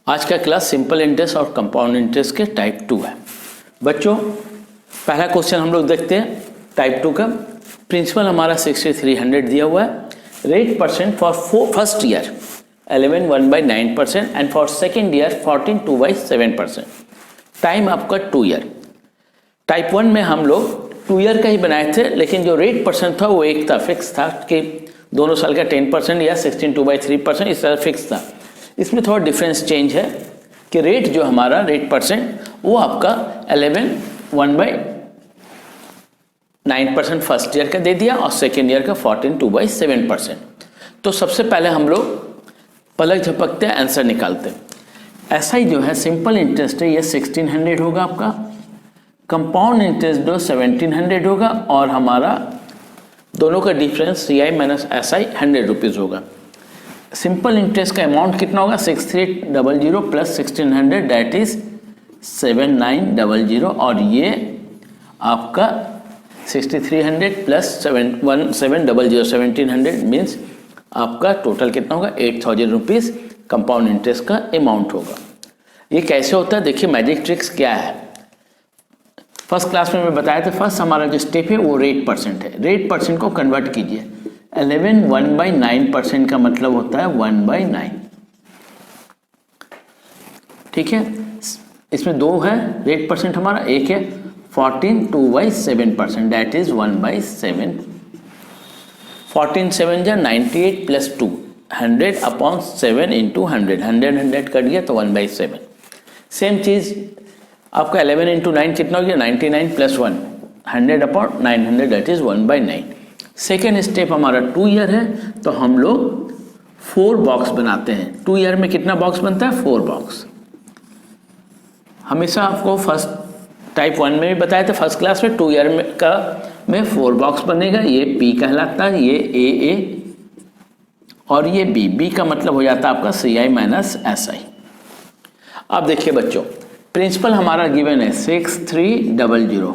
आज का class simple interest और कंपाउंड इंटरेस्ट के टाइप 2 है। बच्चों पहला क्वेश्चन हम लोग देखते हैं टाइप 2 का। प्रिंसिपल हमारा 6300 दिया हुआ है। Rate percent for first year 11 1/9% and for second year 14 2/7%। Time आपका 2 ईयर। टाइप 1 में हम लोग 2 ईयर का ही बनाए थे, लेकिन जो रेट परसेंट था वो एक था, फिक्स था कि दोनों साल का 10% या 16 2/3%, इस तरह फिक्स था। इसमें थोड़ा डिफरेंस चेंज है कि रेट जो हमारा रेट परसेंट वो आपका 11 1/9% फर्स्ट ईयर का दे दिया और सेकेंड ईयर का 14 2/7%। तो सबसे पहले हम लोग पलक झपकते आंसर निकालते हैं। ऐसा ही जो है सिंपल इंटरेस्ट है ये 1600 होगा आपका, कंपाउंड इंटरेस्ट जो 1700 होगा और हमारा दोनों का difference CI minus SI 100 rupees होगा। सिंपल इंटरेस्ट का अमाउंट कितना होगा 6300 प्लस 1600 दैट इज 7900 और ये आपका 6300 प्लस 1700 1700 मीन्स आपका टोटल कितना होगा 8000 रुपीज़ कंपाउंड इंटरेस्ट का अमाउंट होगा। ये कैसे होता है देखिए, मैजिक ट्रिक्स क्या है। फर्स्ट क्लास में मैं बताया था, फर्स्ट हमारा जो स्टेप है वो रेट परसेंट है। रेट परसेंट को कन्वर्ट कीजिए। 11 1/9% का मतलब होता है 1/9। ठीक है, इसमें दो है रेट परसेंट हमारा, एक है 14 2/7% दैट इज 1/7। 14 7 जा 98 प्लस 2 100 अपॉन 7 इंटू 100 100 कट गया तो 1/7। सेम चीज़ आपका 11 इंटू 9 कितना हो गया 99 plus 1 100 upon 900 that is 1/9। Second step हमारा 2 ईयर है तो हम लोग 4 बॉक्स बनाते हैं। 2 ईयर में कितना बॉक्स बनता है 4 बॉक्स। हमेशा आपको फर्स्ट टाइप 1 में भी बताया था फर्स्ट क्लास में 2 ईयर में 4 बॉक्स बनेगा। ये P कहलाता है, ये AA और ये B का मतलब हो जाता है आपका CI माइनस SI। अब देखिए बच्चों, प्रिंसिपल हमारा गिवन है 6300।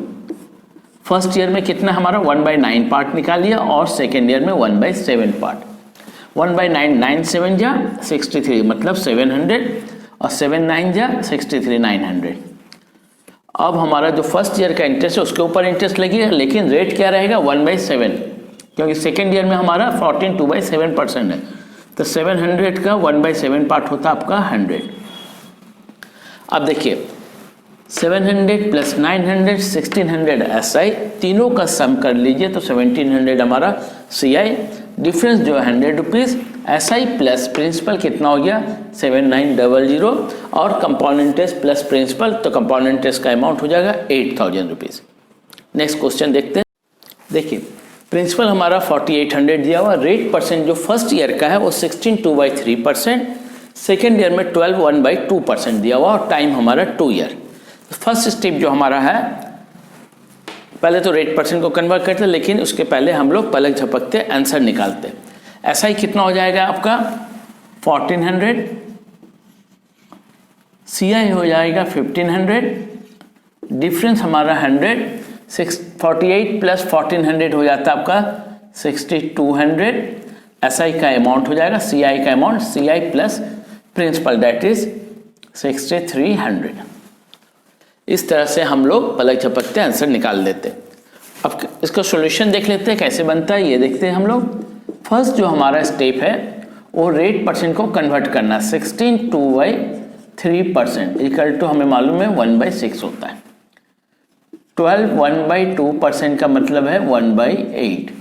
फर्स्ट ईयर में कितना हमारा 1/9 पार्ट निकाल लिया और सेकेंड ईयर में 1/7 पार्ट। 1/9 9 7 जा 63 मतलब 700 और 7 9 जा 63 900। अब हमारा जो फर्स्ट ईयर का इंटरेस्ट है उसके ऊपर इंटरेस्ट लगेगा, लेकिन रेट क्या रहेगा 1/7, क्योंकि सेकेंड ईयर में हमारा 14 2/7% है तो 700 का 1/7 पार्ट होता है आपका 100। अब देखिए 700 प्लस 900 1600 SI तीनों का सम कर लीजिए तो 1700 हमारा CI, डिफरेंस जो है 100 रुपीज़। SI प्लस प्रिंसिपल कितना हो गया 7900 और कंपाउंड इंटरेस्ट प्लस प्रिंसिपल, तो कंपाउंड इंटरेस्ट का अमाउंट हो जाएगा 8000 रुपीज़। नेक्स्ट क्वेश्चन देखते हैं। देखिए प्रिंसिपल हमारा 4800 दिया हुआ, रेट परसेंट जो फर्स्ट ईयर का है वो 16 2/3%, सेकेंड ईयर में 12 1/2% दिया हुआ और टाइम हमारा 2 ईयर। फर्स्ट स्टेप जो हमारा है, पहले तो रेट परसेंट को कन्वर्ट करते हैं, लेकिन उसके पहले हम लोग पलक झपकते आंसर निकालते हैं। ऐसा ही कितना हो जाएगा आपका 1400, CI हो जाएगा 1500, डिफरेंस हमारा 100, 48 प्लस 1400 हो जाता है आपका 6200। SI का अमाउंट हो जाएगा CI का amount, CI plus principal that is 6300। इस तरह से हम लोग पलक झपकते आंसर निकाल देते हैं। अब इसका सॉल्यूशन देख लेते हैं कैसे बनता है, ये देखते हैं हम लोग। फर्स्ट जो हमारा स्टेप है वो रेट परसेंट को कन्वर्ट करना, 16 2/3% इक्वल टू हमें मालूम है 1/6 होता है। 12 1/2% का मतलब है 1/8।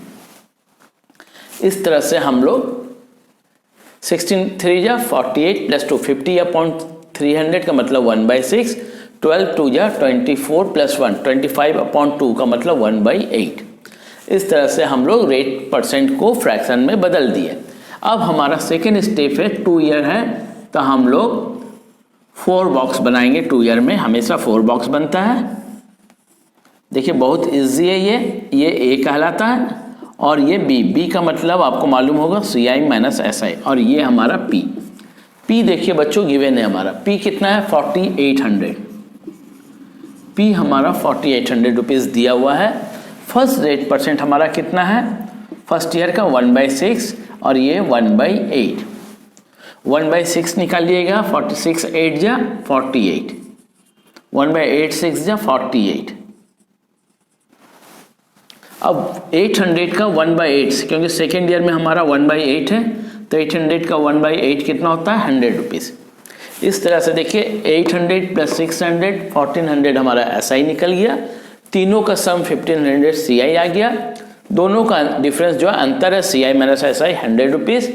इस तरह से हम लोग 16 3 जा 48 प्लस 2 50 अपॉन 300 का मतलब 1/6, 12 2 जा 24 प्लस 1 25 अपॉन 2 का मतलब 1/8। इस तरह से हम लोग रेट परसेंट को फ्रैक्शन में बदल दिए। अब हमारा सेकेंड स्टेप है 2 ईयर है तो हम लोग 4 बॉक्स बनाएंगे। 2 ईयर में हमेशा 4 बॉक्स बनता है। देखिए बहुत इजी है, ये A कहलाता है और ये B का मतलब आपको मालूम होगा CI माइनस SI और ये हमारा P देखिए बच्चों गिवन है हमारा P कितना है 4800। P हमारा 4800 रुपीज़ दिया हुआ है। फर्स्ट रेट परसेंट हमारा कितना है फर्स्ट ईयर का 1/6 और ये 1/8। 1/6 निकालिएगा, 46 8 जा 48, 1/8 6 जा 48। अब 800 का 1/8, क्योंकि सेकेंड ईयर में हमारा 1/8 है, तो 800 का 1/8 कितना होता है 100 रुपीज़। इस तरह से देखिए 800 + 600 1400 हमारा SI निकल गया, तीनों का सम 1500 CI आ गया, दोनों का डिफरेंस जो है अंतर है CI minus SI 100 rupees.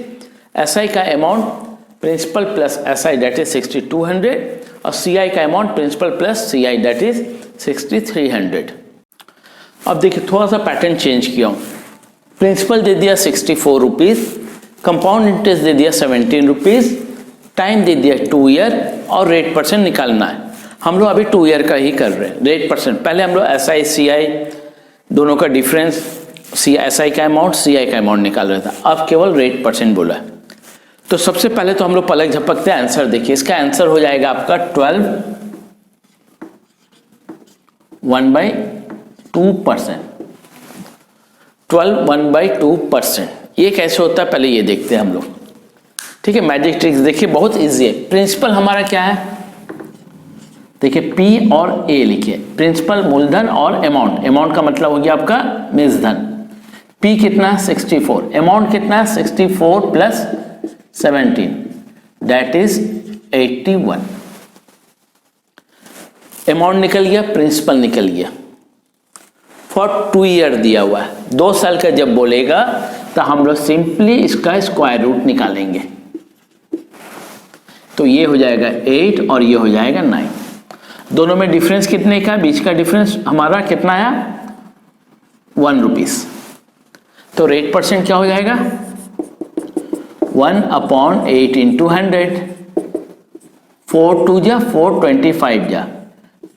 SI का amount principal plus SI that is 6200 और CI का amount principal plus CI that is 6300। अब देखिए थोड़ा सा पैटर्न चेंज किया हूँ, प्रिंसिपल दे दिया 64 रुपीज़, कंपाउंड इंटरेस्ट दे दिया 17 रुपीज़, टाइम दे दिया 2 ईयर और रेट परसेंट निकालना है। हम लोग अभी 2 ईयर का ही कर रहे हैं। रेट परसेंट पहले हम लोग SI CI दोनों का डिफरेंस, SI का अमाउंट CI का अमाउंट निकाल रहा था, अब केवल रेट परसेंट बोला है। तो सबसे पहले तो हम लोग पलक झपकते हैं, आंसर देखिए। इसका आंसर हो जाएगा आपका 12 1/2%, 12 1/2%। ये कैसे होता है पहले ये देखते हैं हम लोग, ठीक है। मैजिक ट्रिक्स देखिए बहुत इजी है। प्रिंसिपल हमारा क्या है, देखिए P और A लिखिए, प्रिंसिपल मूलधन और अमाउंट, अमाउंट का मतलब हो गया आपका निजधन। P कितना 64, अमाउंट कितना 64 + 17 दैट इज 81। अमाउंट निकल गया, प्रिंसिपल निकल गया, फॉर 2 ईयर दिया हुआ है। 2 साल का जब बोलेगा तो हम लोग सिंपली इसका स्क्वायर रूट निकालेंगे, तो ये हो जाएगा 8 और ये हो जाएगा 9। दोनों में डिफरेंस कितने का, बीच का डिफरेंस हमारा कितना आया 1 रुपीज़। तो रेट परसेंट क्या हो जाएगा 1/8 × 100, 4 2 जा 4 25 जा,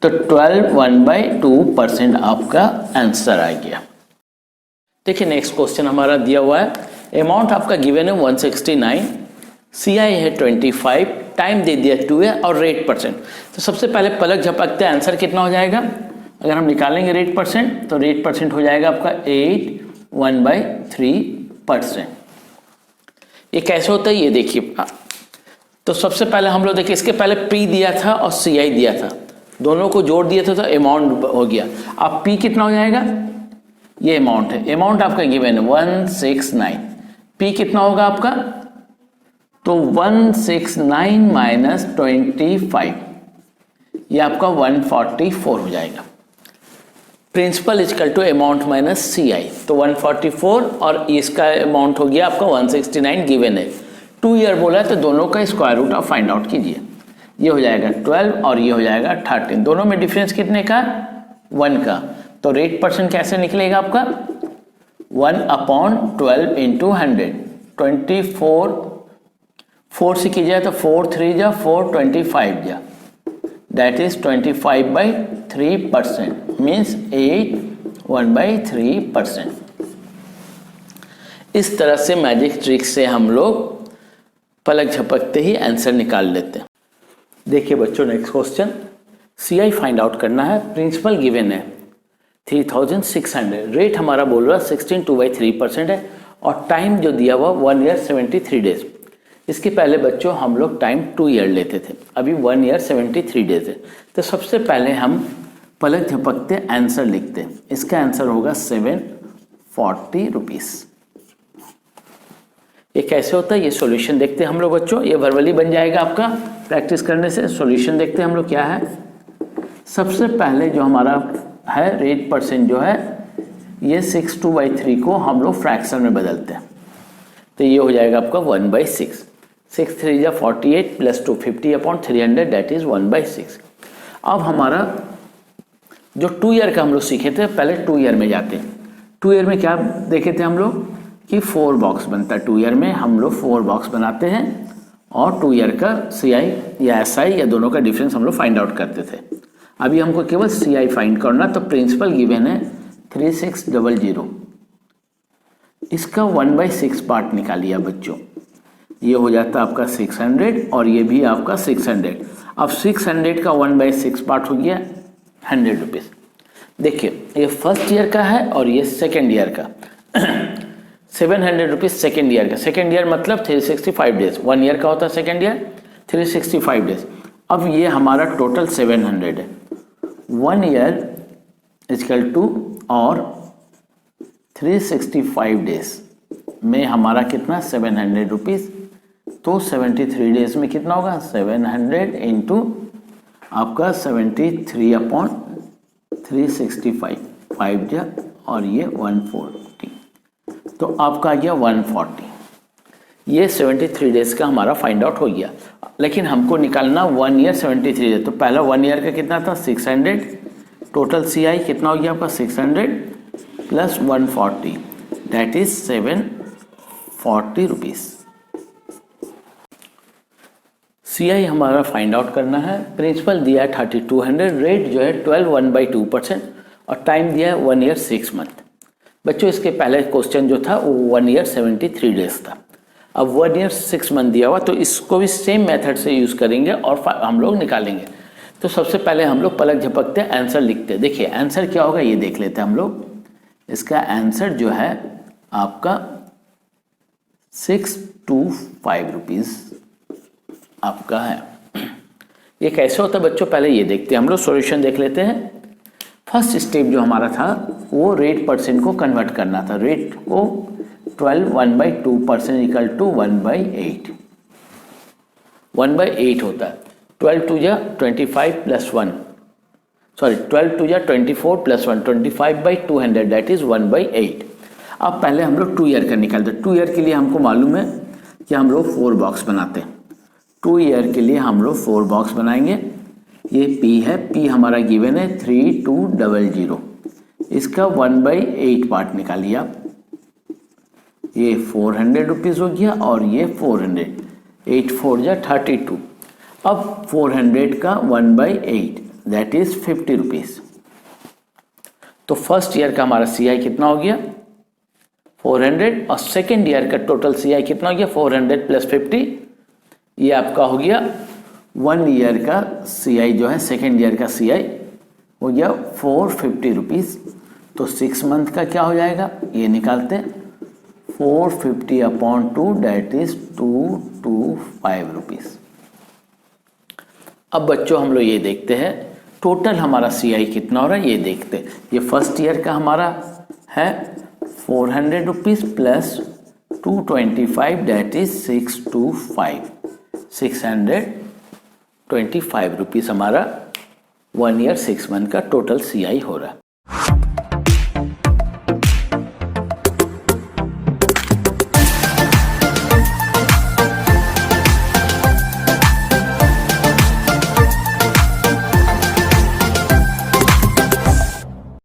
तो 12 1/2% आपका आंसर आ गया। देखिए नेक्स्ट क्वेश्चन हमारा दिया हुआ है, अमाउंट आपका गिवन है 169, CI है 25, टाइम दे दिया 2 है और रेट परसेंट। तो सबसे पहले पलक झपकते हैं, आंसर कितना हो जाएगा। अगर हम निकालेंगे रेट परसेंट तो रेट परसेंट हो जाएगा आपका 8 1/3%। ये कैसे होता है ये देखिए। तो सबसे पहले हम लोग देखिए, इसके पहले P दिया था और CI दिया था, दोनों को जोड़ दिया था तो अमाउंट हो गया। अब P कितना हो जाएगा, ये अमाउंट है, अमाउंट आपका गिवन है 169, P कितना होगा आपका, तो 169 - 25 ये आपका 144 हो जाएगा। Principal equal to amount minus CI, तो 144 और इसका अमाउंट हो गया आपका 169 गिवन है। 2 ईयर बोला है तो दोनों का स्क्वायर रूट आप फाइंड आउट कीजिए। ये हो जाएगा 12 और ये हो जाएगा 13, दोनों में डिफरेंस कितने का 1 का। तो रेट परसेंट कैसे निकलेगा आपका 1/12 × 100, 24 4 से कीजिए तो 4 3 जा 4 25 जा, दैट इज 25/3%, मीन्स 8 1/3%। इस तरह से मैजिक ट्रिक से हम लोग पलक झपकते ही आंसर निकाल लेते हैं। देखिए बच्चों next question, CI find out करना है, प्रिंसिपल गिवन है 3600, रेट हमारा बोल रहा है 16/2/3% है और टाइम जो दिया हुआ 1 ईयर 73 डेज। इसके पहले बच्चों हम लोग टाइम 2 ईयर लेते थे, अभी 1 ईयर 73 डेज है। तो सबसे पहले हम पलक झपकते आंसर लिखते हैं, इसका आंसर होगा 740 रुपीज़। ये कैसे होता है ये सॉल्यूशन देखते हैं हम लोग बच्चों, ये वर्बली बन जाएगा आपका प्रैक्टिस करने से। सॉल्यूशन देखते हैं हम लोग क्या है। सबसे पहले जो हमारा है रेट परसेंट जो है ये 62/3 को हम लोग फ्रैक्शन में बदलते हैं, तो ये हो जाएगा आपका 1/6, 6 3 जा 48 + 2 50/300 दैट इज 1/6। अब हमारा जो 2 ईयर का हम लोग सीखे थे, पहले 2 ईयर में जाते हैं। 2 ईयर में क्या देखे थे हम लोग कि 4 बॉक्स बनता है, 2 ईयर में हम लोग 4 बॉक्स बनाते हैं और 2 ईयर का CI या SI या दोनों का डिफरेंस हम लोग फाइंड आउट करते थे। अभी हमको केवल CI फाइंड करना, तो प्रिंसिपल गिवन है 3600, इसका 1/6 पार्ट निकालिए बच्चों, ये हो जाता है आपका 600 और ये भी आपका 600। अब 600 का 1/6 पार्ट हो गया 100 रुपीज़। देखिए ये फर्स्ट ईयर का है और ये सेकेंड ईयर का। 700 रुपीज़ सेकेंड ईयर का। सेकेंड ईयर मतलब 365 डेज, 1 ईयर का होता है सेकेंड ईयर, 365 डेज। अब ये हमारा टोटल 700 है। 1 ईयर इक्वल टू और 365 डेज में हमारा कितना 700 रुपीज़, तो 73 डेज में कितना होगा 700 इंटू आपका 73/365 5 और ये 140, तो आपका आ गया 140। ये 73 डेज का हमारा फाइंड आउट हो गया। लेकिन हमको निकालना 1 ईयर 73 डेज, तो पहला 1 ईयर का कितना था 600, टोटल CI कितना हो गया आपका 600 plus 140 that is 740 rupees. CI हमारा फाइंड आउट करना है। प्रिंसिपल दिया है 3200, रेट जो है 12 1/2% और टाइम दिया है 1 ईयर 6 मंथ। बच्चों इसके पहले क्वेश्चन जो था वो 1 ईयर 73 डेज था, अब 1 ईयर 6 मंथ दिया हुआ, तो इसको भी सेम मेथड से यूज़ करेंगे और हम लोग निकालेंगे। तो सबसे पहले हम लोग पलक झपकते हैं, आंसर लिखते हैं। देखिए आंसर क्या होगा ये देख लेते हैं हम लोग। इसका आंसर जो है आपका 625 रुपीज़ आपका है। ये कैसे होता है बच्चों, पहले ये देखते हैं हम लोग, सॉल्यूशन देख लेते हैं। फर्स्ट स्टेप जो हमारा था वो रेट परसेंट को कन्वर्ट करना था। रेट को 12 1/2% इक्वल टू 1/8, 1/8 होता है। 12 2 जा 25 प्लस 1, सॉरी 12 2 जा 24 प्लस 1, 25/200 दैट इज 1/8। अब पहले हम लोग 2 ईयर का निकालते हैं। 2 ईयर के लिए हमको मालूम है कि हम लोग 4 बॉक्स बनाते हैं। 2 ईयर के लिए हम लोग 4 बॉक्स बनाएंगे। ये P है, P हमारा गिवन है 3200, इसका 1/8 पार्ट निकालिए आप। ये 400 रुपीज़ हो गया और ये 400, 8 4 जा 32। अब 400 का 1/8 दैट इज 50 रुपीज़। तो फर्स्ट ईयर का हमारा CI कितना हो गया 400 और सेकेंड ईयर का टोटल CI कितना हो गया 400 प्लस 50, ये आपका हो गया 1 ईयर का CI जो है, सेकेंड ईयर का CI हो गया 450 रुपीज़। तो 6 मंथ का क्या हो जाएगा ये निकालते हैं, 450/2 दैट इज 225 रुपीज़। अब बच्चों हम लोग ये देखते हैं टोटल हमारा CI कितना हो रहा है, ये देखते हैं। ये फर्स्ट ईयर का हमारा है 400 rupees plus 225 that is 625 rupees हमारा 1 ईयर 6 मंथ का टोटल CI हो रहा है।